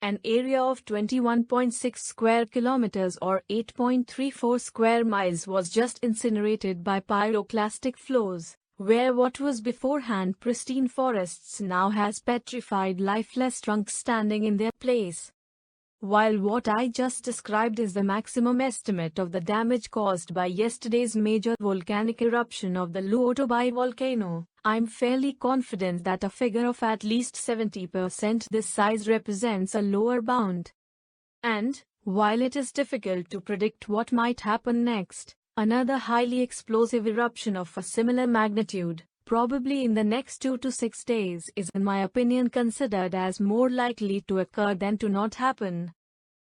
an area of 21.6 square kilometers or 8.34 square miles was just incinerated by pyroclastic flows, where what was beforehand pristine forests now has petrified lifeless trunks standing in their place. While what I just described is the maximum estimate of the damage caused by yesterday's major volcanic eruption of the Lewotobi volcano, I'm fairly confident that a figure of at least 70% this size represents a lower bound. And, while it is difficult to predict what might happen next, another highly explosive eruption of a similar magnitude, probably in the next 2 to 6 days, is in my opinion considered as more likely to occur than to not happen.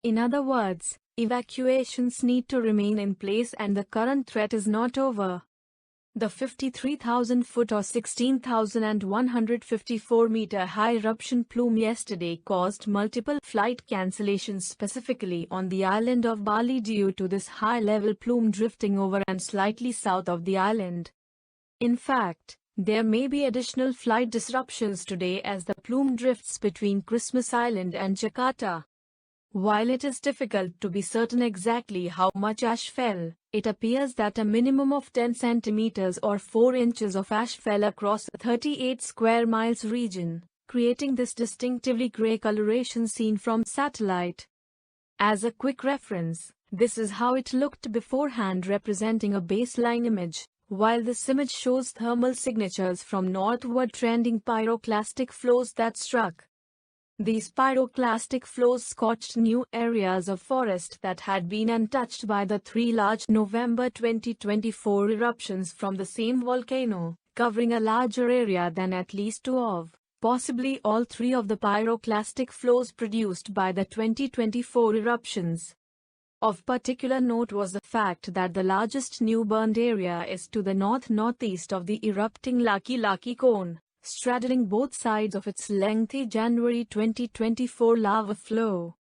In other words, evacuations need to remain in place and the current threat is not over. The 53,000-foot or 16,154-meter high eruption plume yesterday caused multiple flight cancellations specifically on the island of Bali due to this high-level plume drifting over and slightly south of the island. In fact, there may be additional flight disruptions today as the plume drifts between Christmas Island and Jakarta. While it is difficult to be certain exactly how much ash fell, it appears that a minimum of 10 centimeters or 4 inches of ash fell across the 38 square miles region, creating this distinctively gray coloration seen from satellite. As a quick reference, this is how it looked beforehand, representing a baseline image, while this image shows thermal signatures from northward trending pyroclastic flows that struck. These pyroclastic flows scorched new areas of forest that had been untouched by the 3 large November 2024 eruptions from the same volcano, covering a larger area than at least 2 of, possibly all 3 of the pyroclastic flows produced by the 2024 eruptions. Of particular note was the fact that the largest new burned area is to the north-northeast of the erupting Laki cone, straddling both sides of its lengthy January 2024 lava flow.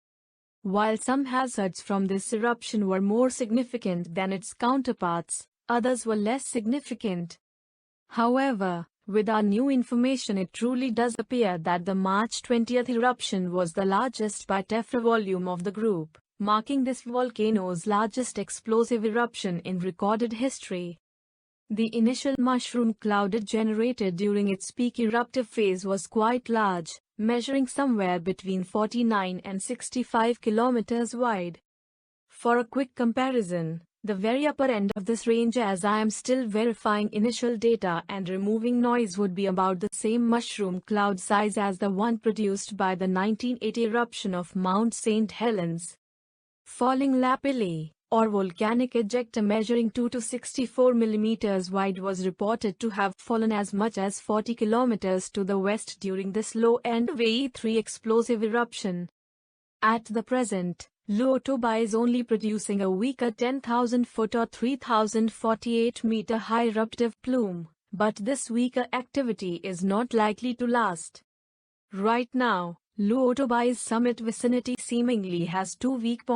While some hazards from this eruption were more significant than its counterparts, others were less significant. However, with our new information, it truly does appear that the March 20th eruption was the largest by tephra volume of the group, marking this volcano's largest explosive eruption in recorded history. The initial mushroom cloud it generated during its peak eruptive phase was quite large, measuring somewhere between 49 and 65 kilometers wide. For a quick comparison, the very upper end of this range, as I am still verifying initial data and removing noise, would be about the same mushroom cloud size as the one produced by the 1980 eruption of Mount St. Helens. Falling lapilli, or volcanic ejecta measuring 2 to 64 millimeters wide, was reported to have fallen as much as 40 kilometers to the west during this low-end VE3 explosive eruption. At the present, Lewotobi is only producing a weaker 10,000-foot or 3,048-meter high eruptive plume, but this weaker activity is not likely to last. Right now, Lewotobi's summit vicinity seemingly has 2 weak points.